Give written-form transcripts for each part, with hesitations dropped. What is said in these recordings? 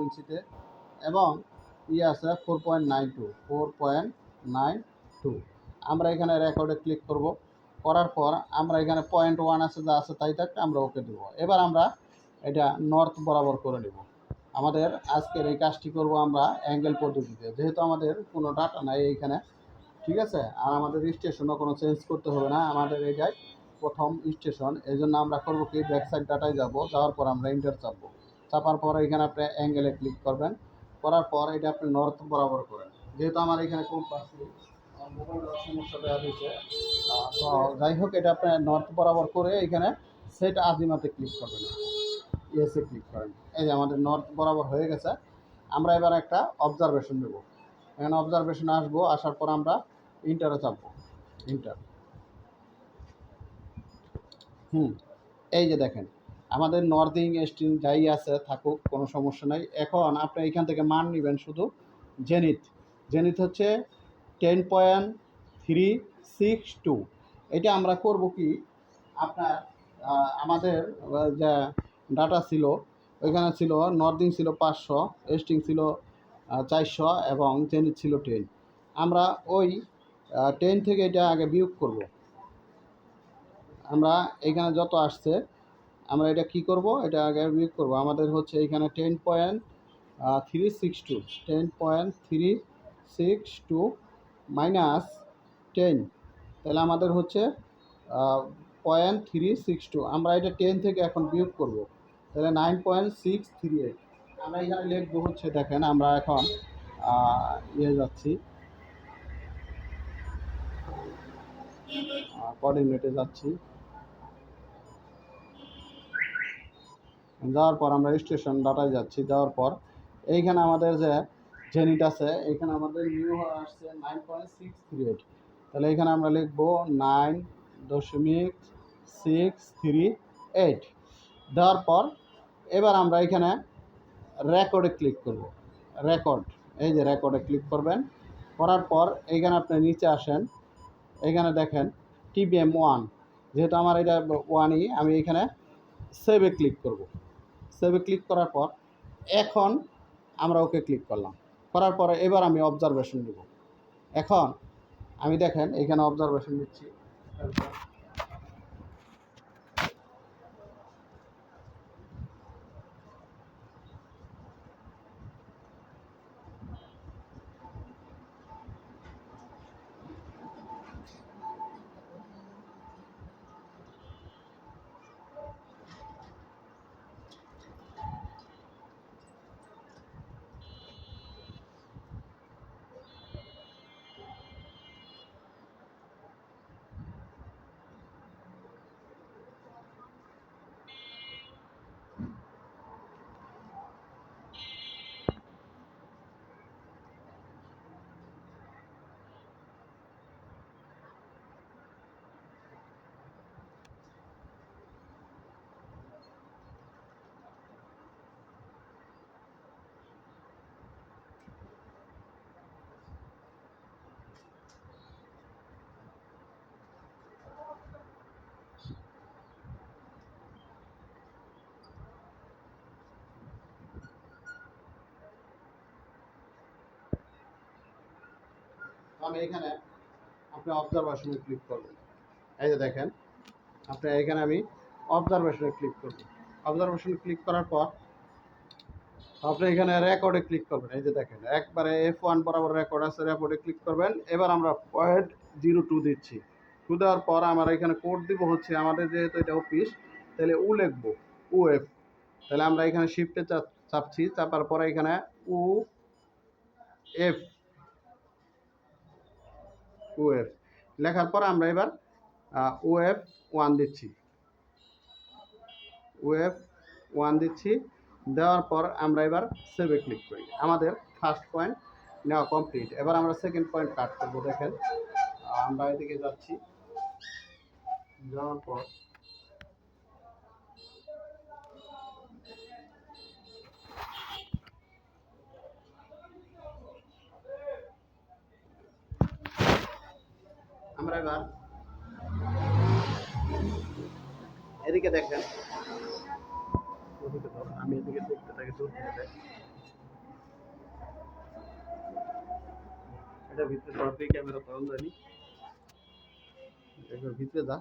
ইঞ্চিতে, এবং আছে 4.92। আমরা এখানে রেকর্ডে ক্লিক করব। করার পর আমরা এখানে 0.1 আছে, যা আছে তাই থাকতে আমরা ওকে দেব। এবার আমরা এটা নর্থ বরাবর করে নেব। আমাদের আজকের এই কাজটি করব আমরা অ্যাঙ্গেল পদ্ধতিতে, যেহেতু আমাদের কোনো ডাটা নাই এইখানে, ঠিক আছে। আর আমাদের স্টেশনও কোনো চেঞ্জ করতে হবে না, আমাদের এটাই প্রথম স্টেশন। এই জন্য আমরা করবো কি, ব্যাক সাইড ডাটায় যাব, যাওয়ার পর আমরা ইন্টার চাপবো। চাপার পর এখানে আপনি অ্যাঙ্গেলে ক্লিক করবেন। করার পর এটা আপনি নর্থ বরাবর করেন। যেহেতু আমার এখানে কম্পাস নেই, মোবাইলের সমস্যা দেওয়া হয়েছে, তো যাই হোক, এটা আপনি নর্থ বরাবর করে এখানে সেট আজিমাতে ক্লিক করবেন, ইয়েসে ক্লিক করেন। এই যে আমাদের নর্থ বরাবর হয়ে গেছে। আমরা এবার একটা অবজারভেশন দেবো। এখানে অবজারভেশনে আসবো, আসার পর আমরা ইন্টারে চাপবো, ইন্টার। এই যে দেখেন আমাদের নর্দিং স্ট্রিং যাই আছে থাকুক, কোনো সমস্যা নাই। এখন আপনি এখান থেকে মান নেবেন শুধু জেনিথ। জেনিথ হচ্ছে 10.362। এটা আমরা করব কি, আপনার আমাদের যে ডাটা ছিল ওইখানে ছিল নর্দিং ছিল 500, স্ট্রিং ছিল 400 এবং জেনিথ ছিল 10। আমরা ওই 10 থেকে এটা আগে বিয়োগ করব। আমরা এখানে যত আসছে আমরা এটা কি করব, এটা আগে বিয়োগ করব। আমাদের হচ্ছে এখানে 10.362, 10.362 মাইনাস 10, তাহলে আমাদের হচ্ছে 0.362। আমরা এটা 10 থেকে এখন বিয়োগ করব, তাহলে 9.638। আমরা এখানে লিখবো হচ্ছে, দেখেন আমরা এখন যাচ্ছি, কোঅর্ডিনেটে যাচ্ছি। যাওয়ার পর আমরা স্টেশন ডাটায় যাচ্ছি। যাওয়ার পর এইখানে আমাদের যে জেনিট আছে, এইখানে আমাদের নিউ আসছে 9.638। তাহলে এখানে আমরা লিখব 9.638। দেওয়ার পর এবার আমরা এখানে রেকর্ডে ক্লিক করব। রেকর্ড, এই যে রেকর্ডে ক্লিক করবেন। করার পর এইখানে আপনি নিচে আসেন, এইখানে দেখেন TBM 1, যেহেতু আমার এটা 1ই, আমি এখানে সেভে ক্লিক করব। সেভে ক্লিক করার পর এখন আমরা ওকে ক্লিক করলাম। করার পরে এবার আমি অবজারভেশন দেব। এখন আমি দেখেন এখানে অবজারভেশন দিচ্ছি। আমি এখানে আপনি অবজারভেশনে ক্লিক করবেন। এই যে দেখেন আপনি এখানে আমি অবজারভেশনে ক্লিক করব। অবজারভেশনে ক্লিক করার পর আপনি এখানে রেকর্ডে ক্লিক করবেন। এই যে দেখেন একবারে F1 বরাবর রেকর্ড আছে, রেকর্ডে ক্লিক করবেন। এবার আমরা 0.02 দিচ্ছি। টু দেওয়ার পর আমরা এখানে কোড দিব হচ্ছে, আমাদের যেহেতু এটা অফিস, তাহলে উ লিখবো, UF। তাহলে আমরা এখানে শিফটে চাপছি, চাপার পরে এখানে UF লেখার পর আমরা এবার UF1 দিচ্ছি, UF1 দিচ্ছি। দেওয়ার পর আমরা এবার সেভে ক্লিক করি। আমাদের ফার্স্ট পয়েন্ট নেওয়া কমপ্লিট। এবার আমরা সেকেন্ড পয়েন্ট কাট করবো। দেখেন আমরা এদিকে যাচ্ছি, যাওয়ার পর আমরা এবার এদিকে দেখেন, আমি এদিকে দেখতে থাকি দূর থেকে। এটা ভিতরে ধর তুই ক্যামেরা ধরন জানি একবার ভিতরে যা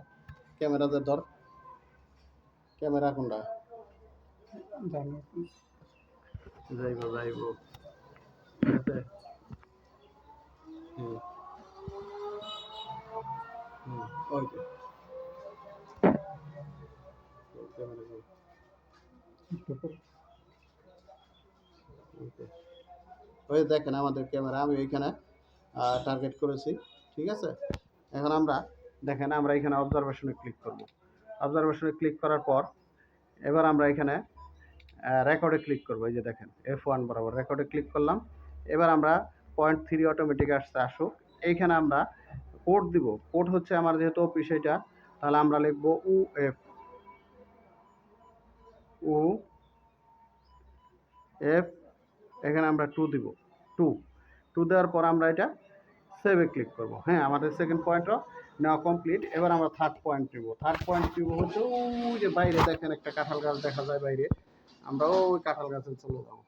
ক্যামেরাতে ধর ক্যামেরা কোনটা যাইব যাইব ঠিক আছে হুম হুম ওই যে ক্যামেরা কই ওকে ওই দেখেন আমাদের ক্যামেরা আমি ওইখানে টার্গেট করেছি ঠিক আছে এখন আমরা দেখেন আমরা এখানে অবজারভেশনে ক্লিক করব অবজারভেশনে ক্লিক করার পর এবার আমরা এখানে রেকর্ডে ক্লিক করব এই যে দেখেন F1 বরাবর রেকর্ডে ক্লিক করলাম এবার আমরা 0.3 অটোমেটিক আসুক এইখানে আমরা কোড দিব কোড হচ্ছে আমার যেহেতু অফিস এটা তাহলে আমরা লিখব UF এখানে আমরা 2 দিব 2 দেওয়ার পর আমরা এটা সেভে ক্লিক করব হ্যাঁ আমাদের সেকেন্ড পয়েন্টও নেওয়া কমপ্লিট এবার আমরা থার্ড পয়েন্ট নিব থার্ড পয়েন্ট নিব হচ্ছে ওই যে বাইরে দেখেন একটা কাঁঠাল গাছ দেখা যায় বাইরে আমরা ওই কাঁঠাল গাছে চলে যাবো